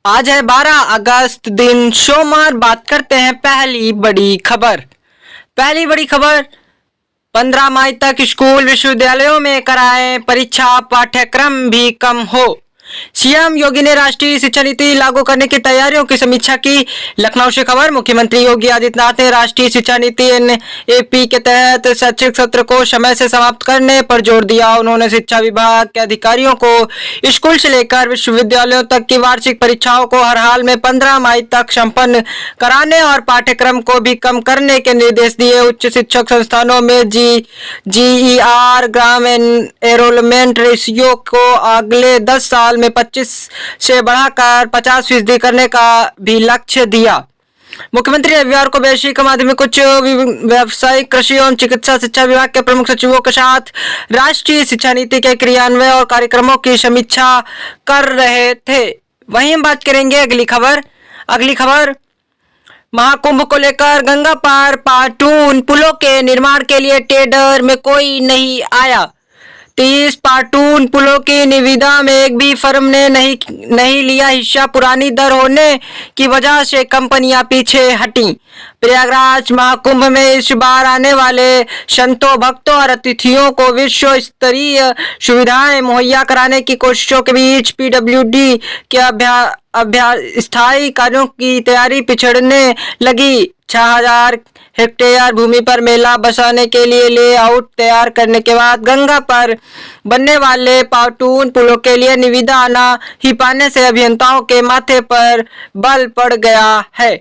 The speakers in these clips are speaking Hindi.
आज है 12 अगस्त, दिन सोमवार। बात करते हैं पहली बड़ी खबर। पहली बड़ी खबर, 15 मई तक स्कूल विश्वविद्यालयों में कराएं परीक्षा, पाठ्यक्रम भी कम हो। सीएम योगी ने राष्ट्रीय शिक्षा नीति लागू करने की तैयारियों की समीक्षा की। लखनऊ से खबर, मुख्यमंत्री योगी आदित्यनाथ ने राष्ट्रीय शिक्षा नीति एनएपी के तहत शैक्षिक सत्र को समय से समाप्त करने पर जोर दिया। उन्होंने शिक्षा विभाग के अधिकारियों को स्कूल से लेकर विश्वविद्यालयों तक की वार्षिक परीक्षाओं को हर हाल में 15 मई तक संपन्न कराने और पाठ्यक्रम को भी कम करने के निर्देश दिए। उच्च शिक्षक संस्थानों में जीईआर ग्राम एनरोलमेंट रेशियो को अगले 10 साल में 25 से बढ़ाकर 50% करने का भी लक्ष्य दिया। मुख्यमंत्री रविवार को वैश्विक माध्यमिक उच्च व्यावसायिक कृषि एवं चिकित्सा शिक्षा विभाग के प्रमुख सचिवों के साथ राष्ट्रीय शिक्षा नीति के क्रियान्वयन और कार्यक्रमों की समीक्षा कर रहे थे। वहीं हम बात करेंगे अगली खबर महाकुंभ को लेकर गंगा पार पाटून पुलों के निर्माण के लिए टेंडर में कोई नहीं आया। 30 पाटून पुलों की निविदा में एक भी फर्म ने नहीं लिया हिस्सा। पुरानी दर होने की वजह से कंपनियां पीछे हटी। प्रयागराज महाकुंभ में इस बार आने वाले संतों, भक्तों और अतिथियों को विश्व स्तरीय सुविधाएं मुहैया कराने की कोशिशों के बीच पीडब्ल्यूडी के स्थायी कार्यों की तैयारी पिछड़ने लगी। 6000 हेक्टेयर भूमि पर मेला बसाने के लिए लेआउट तैयार करने के बाद गंगा पर बनने वाले पाटून पुलों के लिए निविदा आना ही पाने से अभियंताओं के माथे पर बल पड़ गया है।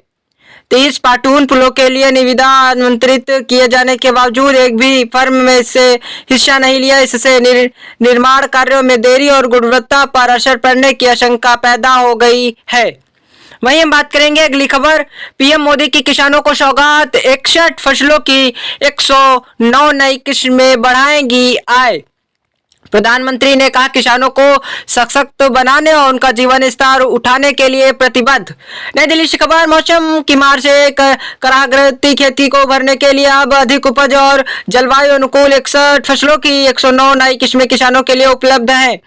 30 पाटून पुलों के लिए निविदा आमंत्रित किए जाने के बावजूद एक भी फर्म में से हिस्सा नहीं लिया। इससे निर्माण कार्यों में देरी और गुणवत्ता पर असर पड़ने की आशंका पैदा हो गई है। वहीं हम बात करेंगे अगली खबर, पीएम मोदी की किसानों को सौगात, 61 फसलों की 109 नई किस्में बढ़ाएंगी आय। प्रधानमंत्री ने कहा किसानों को सशक्त बनाने और उनका जीवन स्तर उठाने के लिए प्रतिबद्ध। नई दिल्ली से खबर, मौसम की मार से कराहती खेती को भरने के लिए अब अधिक उपज और जलवायु अनुकूल 61 फसलों की 109 नई किस्में किसानों के लिए उपलब्ध हैं।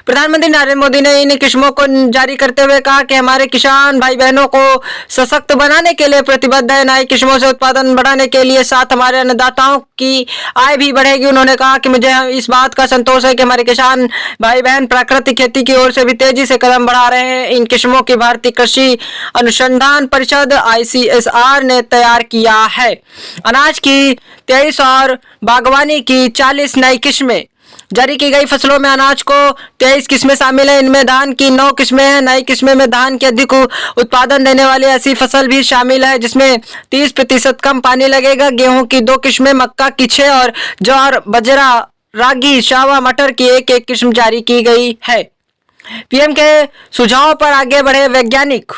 प्रधानमंत्री नरेंद्र मोदी ने इन किस्मों को जारी करते हुए कहा कि हमारे किसान भाई बहनों को सशक्त बनाने के लिए प्रतिबद्ध है। नई किस्मों से उत्पादन बढ़ाने के लिए साथ हमारे अन्नदाताओं की आय भी बढ़ेगी। उन्होंने कहा कि मुझे इस बात का संतोष है कि हमारे किसान भाई बहन प्राकृतिक खेती की ओर से भी तेजी से कदम बढ़ा रहे हैं। इन किस्मों की भारतीय कृषि अनुसंधान परिषद ICSR ने तैयार किया है। अनाज की 23 और बागवानी की 40 नई किस्में। जारी की गई फसलों में अनाज को 23 किस्में शामिल है। इनमें धान की 9 किस्में हैं। नई किस्में में धान के अधिक उत्पादन देने वाली ऐसी फसल भी शामिल है जिसमें 30% कम पानी लगेगा। गेहूं की 2 किस्में, मक्का की 6 और ज्वार, बाजरा, रागी, शावा, मटर की एक किस्म जारी की गई है। पीएम के सुझाव पर आगे बढ़े वैज्ञानिक,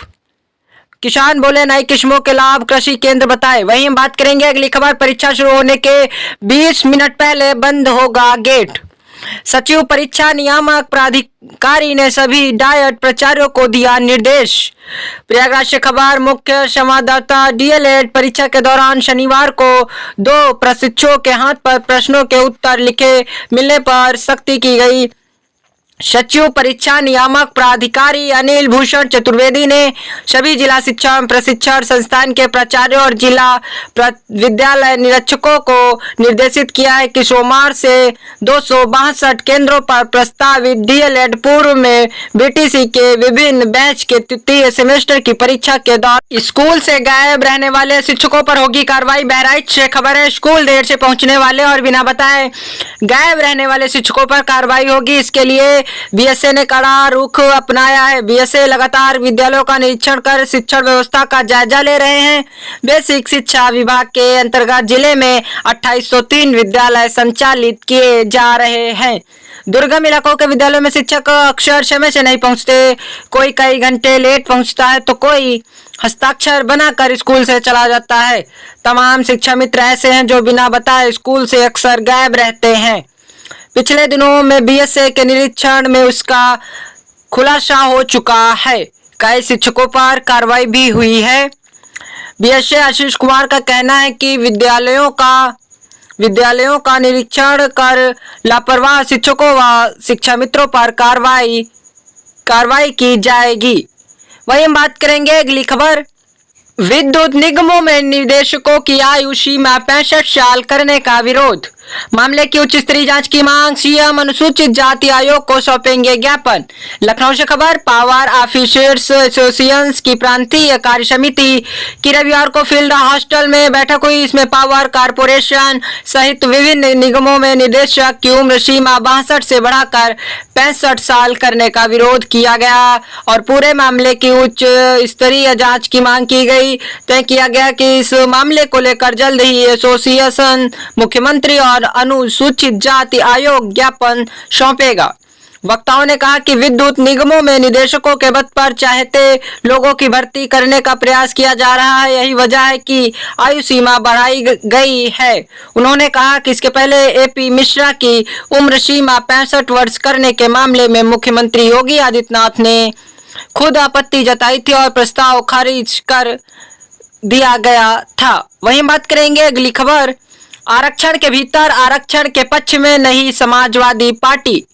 किसान बोले नई किस्मों के लाभ कृषि केंद्र बताए। वहीं हम बात करेंगे अगली खबर, परीक्षा शुरू होने के 20 मिनट पहले बंद होगा गेट। सचिव परीक्षा नियामक प्राधिकारी ने सभी डायट प्राचार्यों को दिया निर्देश। प्रयागराज से खबर, मुख्य संवाददाता, डीएलएड परीक्षा के दौरान शनिवार को 2 प्रशिक्षुओं के हाथ पर प्रश्नों के उत्तर लिखे मिलने पर सख्ती की गई। सचिव परीक्षा नियामक प्राधिकारी अनिल भूषण चतुर्वेदी ने सभी जिला शिक्षा एवं प्रशिक्षण संस्थान के प्राचार्यों और जिला विद्यालय निरीक्षकों को निर्देशित किया है कि सोमवार से 262 केंद्रों पर प्रस्तावित डीएलएड पूर्व में बीटीसी के विभिन्न बैच के तृतीय सेमेस्टर की परीक्षा के दौरान स्कूल से गायब रहने वाले शिक्षकों पर होगी कार्रवाई। बहराइच से खबर है, स्कूल देर से पहुंचने वाले और बिना बताए गायब रहने वाले शिक्षकों पर कार्रवाई होगी। इसके लिए बीएसए ने कड़ा रुख अपनाया है। बीएसए लगातार विद्यालयों का निरीक्षण कर शिक्षण व्यवस्था का जायजा ले रहे हैं। बेसिक शिक्षा विभाग के अंतर्गत जिले में 2803 विद्यालय संचालित किए जा रहे हैं। दुर्गम इलाकों के विद्यालयों में शिक्षक अक्सर समय से नहीं पहुंचते, कोई कई घंटे लेट पहुंचता है तो कोई हस्ताक्षर बनाकर स्कूल से चला जाता है। तमाम शिक्षा मित्र ऐसे हैं जो बिना बताए स्कूल से अक्सर गायब रहते हैं। पिछले दिनों में बीएसए के निरीक्षण में उसका खुलासा हो चुका है। कई शिक्षकों पर कार्रवाई भी हुई है। बीएसए आशीष कुमार का कहना है कि विद्यालयों विद्यालयों का निरीक्षण कर लापरवाह शिक्षकों व शिक्षा मित्रों पर कार्रवाई की जाएगी। वहीं हम बात करेंगे अगली खबर, विद्युत निगमों में निदेशकों की आयु सीमा 65 साल करने का विरोध, मामले की उच्च स्तरीय जांच की मांग, सीएम अनुसूचित जाति आयोग को सौंपेंगे ज्ञापन। लखनऊ से खबर, पावर ऑफिसर्स एसोसिएशन की प्रांतीय कार्य समिति की रविवार को फील्ड हॉस्टल में बैठक हुई। इसमें पावर कारपोरेशन सहित विभिन्न निगमों में निदेशक की उम्र सीमा 62 से बढ़ाकर 65 साल करने का विरोध किया गया और पूरे मामले की उच्च स्तरीय जांच की मांग की गई। तय किया गया कि इस मामले को लेकर जल्द ही एसोसिएशन मुख्यमंत्री और अनुसूचित जाति आयोग ज्ञापन सौंपेगा। वक्ताओं ने कहा कि विद्युत निगमों में निदेशकों के पद पर चाहते लोगों की भर्ती करने का प्रयास किया जा रहा है, यही वजह है कि आयु सीमा बढ़ाई गई है। उन्होंने कहा कि इसके पहले एपी मिश्रा की उम्र सीमा 65 वर्ष करने के मामले में मुख्यमंत्री योगी आदित्यनाथ ने खुद आपत्ति जताई थी और प्रस्ताव खारिज कर दिया गया था। वहीं बात करेंगे अगली खबर, आरक्षण के भीतर आरक्षण के पक्ष में नहीं समाजवादी पार्टी,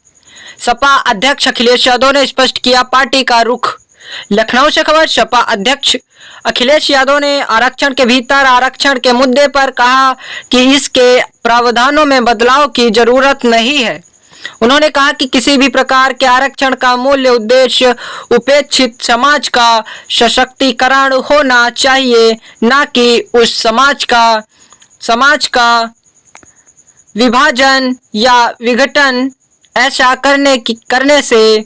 सपा अध्यक्ष अखिलेश यादव ने स्पष्ट किया पार्टी का रुख। लखनऊ से खबर, सपा अध्यक्ष अखिलेश यादव ने आरक्षण के भीतर आरक्षण के मुद्दे पर कहा कि इसके प्रावधानों में बदलाव की जरूरत नहीं है। उन्होंने कहा कि किसी भी प्रकार के आरक्षण का मूल्य उद्देश्य उपेक्षित समाज का सशक्तिकरण होना चाहिए, न कि उस समाज का विभाजन या विघटन। ऐसा करने से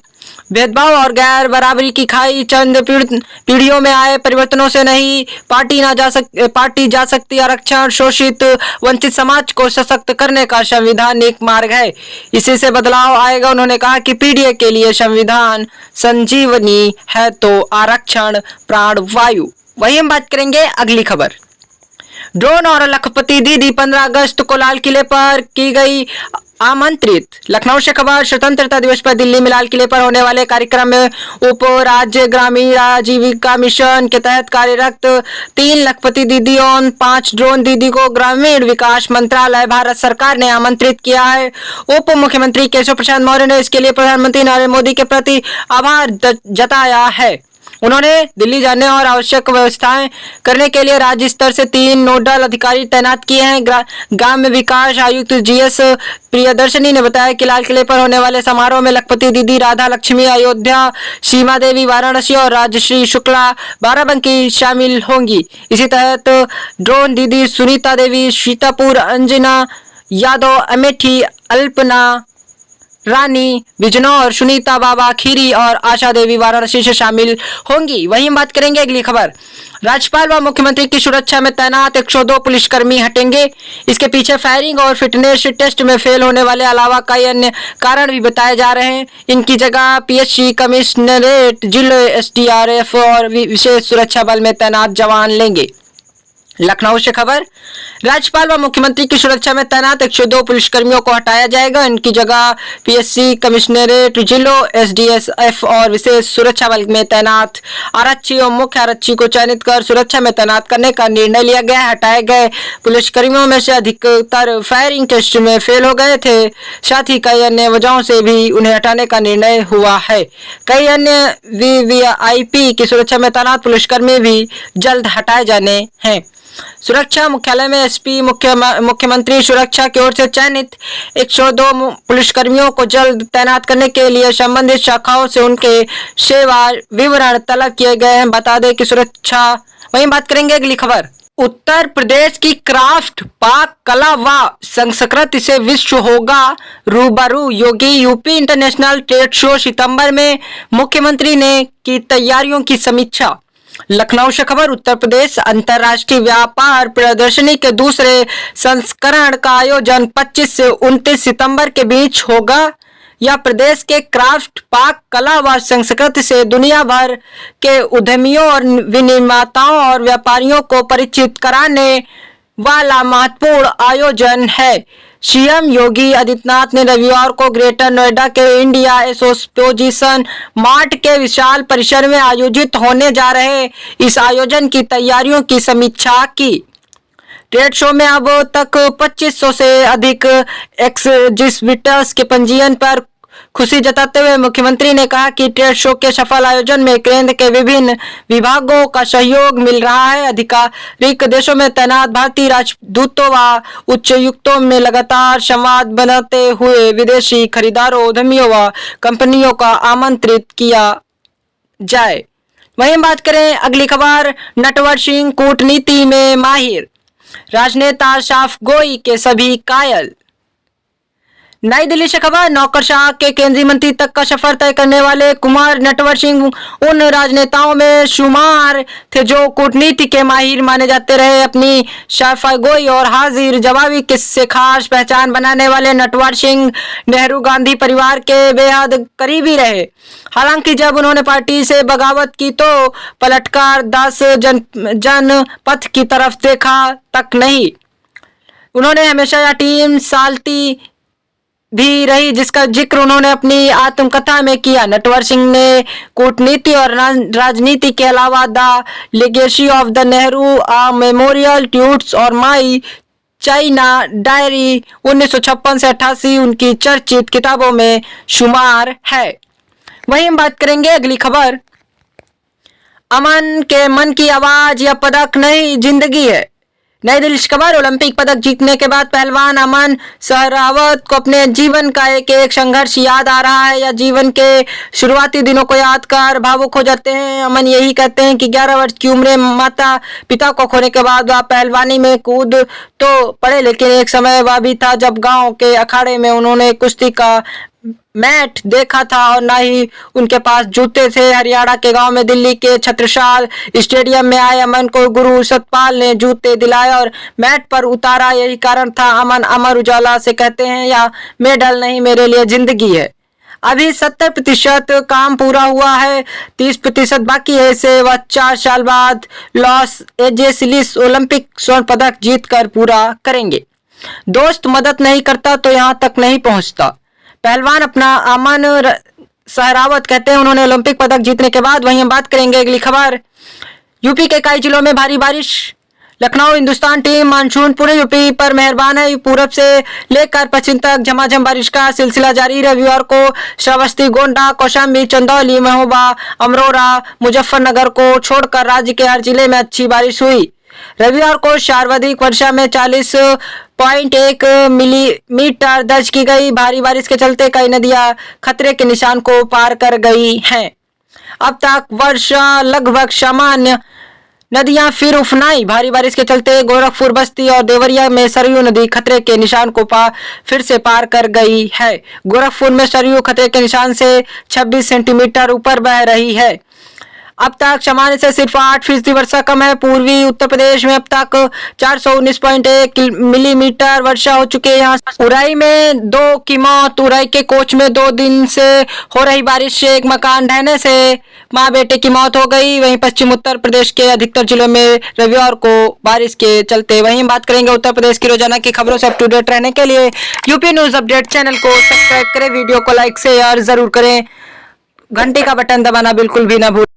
भेदभाव और गैर बराबरी की खाई चंद पीढ़ियों में आए परिवर्तनों से नहीं पाटी जा सकती। आरक्षण शोषित वंचित समाज को सशक्त करने का संवैधानिक मार्ग है, इसी से बदलाव आएगा। उन्होंने कहा कि पीढ़ियों के लिए संविधान संजीवनी है तो आरक्षण प्राणवायु। वही हम बात करेंगे अगली खबर, ड्रोन और लखपति दीदी 15 अगस्त को लाल किले पर की गई आमंत्रित। लखनऊ से खबर, स्वतंत्रता दिवस पर दिल्ली में लाल किले पर होने वाले कार्यक्रम में उप राज्य ग्रामीण आजीविका मिशन के तहत कार्यरत 3 लखपति दीदी और 5 ड्रोन दीदी को ग्रामीण विकास मंत्रालय भारत सरकार ने आमंत्रित किया है। उप मुख्यमंत्री केशव प्रसाद मौर्य ने इसके लिए प्रधानमंत्री नरेंद्र मोदी के प्रति आभार जताया है। उन्होंने दिल्ली जाने और आवश्यक व्यवस्थाएं करने के लिए राज्य स्तर से 3 नोडल अधिकारी तैनात किए हैं। ग्राम्य विकास आयुक्त जीएस प्रियदर्शनी ने बताया कि लाल किले पर होने वाले समारोह में लखपति दीदी राधा लक्ष्मी अयोध्या, सीमा देवी वाराणसी और राजश्री शुक्ला बाराबंकी शामिल होंगी। इसी तहत ड्रोन दीदी सुनीता देवी सीतापुर, अंजना यादव अमेठी, अल्पना रानी बिजनौर, सुनीता बाबा खीरी और आशा देवी वाराणसी से शामिल होंगी। वहीं बात करेंगे अगली खबर, राज्यपाल व मुख्यमंत्री की सुरक्षा में तैनात 102 पुलिसकर्मी हटेंगे। इसके पीछे फायरिंग और फिटनेस टेस्ट में फेल होने वाले अलावा कई अन्य कारण भी बताए जा रहे हैं। इनकी जगह पीएससी, कमिश्नरेट, जिले, एसडीआरएफ और विशेष सुरक्षा बल में तैनात जवान लेंगे। लखनऊ से खबर, राज्यपाल व मुख्यमंत्री की सुरक्षा में तैनात 102 पुलिसकर्मियों को हटाया जाएगा। इनकी जगह पीएससी, कमिश्नरेट, जिलों, एसडीएफ और विशेष सुरक्षा बल में तैनात आरक्षी और मुख्य आरक्षी को चयनित कर सुरक्षा में तैनात करने का निर्णय लिया गया। हटाए गए पुलिसकर्मियों में से अधिकतर फायरिंग टेस्ट में फेल हो गए थे, साथ ही कई अन्य वजहों से भी उन्हें हटाने का निर्णय हुआ है। कई अन्य वीवीआईपी की सुरक्षा में तैनात पुलिसकर्मी भी जल्द हटाए जाने हैं। सुरक्षा मुख्यालय में एसपी मुख्यमंत्री सुरक्षा की ओर से चयनित 102 पुलिसकर्मियों को जल्द तैनात करने के लिए संबंधित शाखाओं से उनके सेवा विवरण तलब किए गए हैं। बता दें कि सुरक्षा। वहीं बात करेंगे अगली खबर, उत्तर प्रदेश की क्राफ्ट पाक कला व संस्कृति से विश्व होगा रूबरू, योगी। यूपी इंटरनेशनल ट्रेड शो सितंबर में, मुख्यमंत्री ने की तैयारियों की समीक्षा। लखनऊ से खबर, उत्तर प्रदेश अंतर्राष्ट्रीय व्यापार प्रदर्शनी के दूसरे संस्करण का आयोजन 25 से 29 सितंबर के बीच होगा। यह प्रदेश के क्राफ्ट पाक कला व संस्कृति से दुनिया भर के उद्यमियों और विनिर्माताओं और व्यापारियों को परिचित कराने वाला महत्वपूर्ण आयोजन है। सीएम योगी आदित्यनाथ ने रविवार को ग्रेटर नोएडा के इंडिया एसोसिएशन मार्ट के विशाल परिसर में आयोजित होने जा रहे इस आयोजन की तैयारियों की समीक्षा की। ट्रेड शो में अब तक 2500 से अधिक एग्जिबिटर्स के पंजीयन पर खुशी जताते हुए मुख्यमंत्री ने कहा कि ट्रेड शो के सफल आयोजन में केंद्र के विभिन्न विभागों का सहयोग मिल रहा है। अधिकारिक देशों में तैनात भारतीय राजदूतों व उच्चायुक्तों में लगातार संवाद बनाते हुए विदेशी खरीदारों, उद्यमियों व कंपनियों का आमंत्रित किया जाए। वहीं बात करें अगली खबर, नटवर सिंह कूटनीति में माहिर, राजनेता साफ गोई के सभी कायल। नई दिल्ली से खबर, नौकरशाह के केंद्रीय मंत्री तक का सफर तय करने वाले कुमार नटवर सिंह उन राजनेताओं में शुमार थे जो कूटनीति के माहिर माने जाते रहे। अपनी साफगोई और हाजिर जवाबी से खास पहचान बनाने वाले नटवर सिंह नेहरू गांधी परिवार के बेहद करीबी रहे। हालांकि जब उन्होंने पार्टी से बगावत की तो पलटकर दास जनपथ की तरफ देखा तक नहीं। उन्होंने हमेशा यह टीम साल्टी भी रही जिसका जिक्र उन्होंने अपनी आत्मकथा में किया। नटवर सिंह ने कूटनीति और राजनीति के अलावा the legacy of the Nehru, a memorial, tuts और माई चाइना डायरी 1956 से 88 उनकी चर्चित किताबों में शुमार है। वहीं हम बात करेंगे अगली खबर, अमन के मन की आवाज, यह पदक नहीं जिंदगी है। नई दिल्ली से खबर, ओलंपिक पदक जीतने के बाद पहलवान अमन सहरावत को अपने जीवन का एक संघर्ष याद आ रहा है। या जीवन के शुरुआती दिनों को याद कर भावुक हो जाते हैं। अमन यही कहते हैं कि 11 वर्ष की उम्र में माता पिता को खोने के बाद वह पहलवानी में कूद तो पड़े, लेकिन एक समय वह भी था जब गांव के अखाड़े में उन्होंने कुश्ती का मैट देखा था और ना ही उनके पास जूते थे। हरियाणा के गांव में दिल्ली के छत्रसाल स्टेडियम में आए अमन को गुरु सतपाल ने जूते दिलाए और मैट पर उतारा। यही कारण था। अमन अमर उजाला से कहते हैं, या मेडल नहीं मेरे लिए जिंदगी है। अभी 70% काम पूरा हुआ है, 30% बाकी है। इसे वह 4 साल बाद लॉस एंजेलिस ओलंपिक स्वर्ण पदक जीत कर पूरा करेंगे। दोस्त मदद नहीं करता तो यहाँ तक नहीं पहुंचता, पहलवान अपना अमन सहरावत कहते हैं उन्होंने ओलंपिक पदक जीतने के बाद। वहीं हम बात करेंगे अगली खबर, यूपी के कई जिलों में भारी बारिश। लखनऊ हिंदुस्तान टीम मानसून पूरे यूपी पर मेहरबान है। पूरब से लेकर पश्चिम तक झमाझम बारिश का सिलसिला जारी। रविवार को श्रावस्ती, गोंडा, कौशाम्बी, चंदौली, महोबा, अमरोहा, मुजफ्फरनगर को छोड़कर राज्य के हर जिले में अच्छी बारिश हुई। रविवार को सर्वाधिक वर्षा में 40.1 मिलीमीटर दर्ज की गई। भारी बारिश के चलते कई नदियां खतरे के निशान को पार कर गई हैं। अब तक वर्षा लगभग सामान्य, नदियां फिर उफनाई। भारी बारिश के चलते गोरखपुर, बस्ती और देवरिया में सरयू नदी खतरे के निशान को फिर से पार कर गई है। गोरखपुर में सरयू खतरे के निशान से 26 सेंटीमीटर ऊपर बह रही है। अब तक सामान्य से सिर्फ 8% वर्षा कम है। पूर्वी उत्तर प्रदेश में अब तक 419.1 मिलीमीटर वर्षा हो चुकी है। यहाँ उराई में 2 की मौत। उराई के कोच में 2 दिन से हो रही बारिश से एक मकान ढहने से मां बेटे की मौत हो गई। वहीं पश्चिम उत्तर प्रदेश के अधिकतर जिलों में रविवार को बारिश के चलते। वहीं बात करेंगे उत्तर प्रदेश की रोजाना की खबरों से अप टू डेट रहने के लिए यूपी न्यूज अपडेट चैनल को सब्सक्राइब करें, वीडियो को लाइक शेयर जरूर करें, घंटी का बटन दबाना बिल्कुल भी ना भूलें।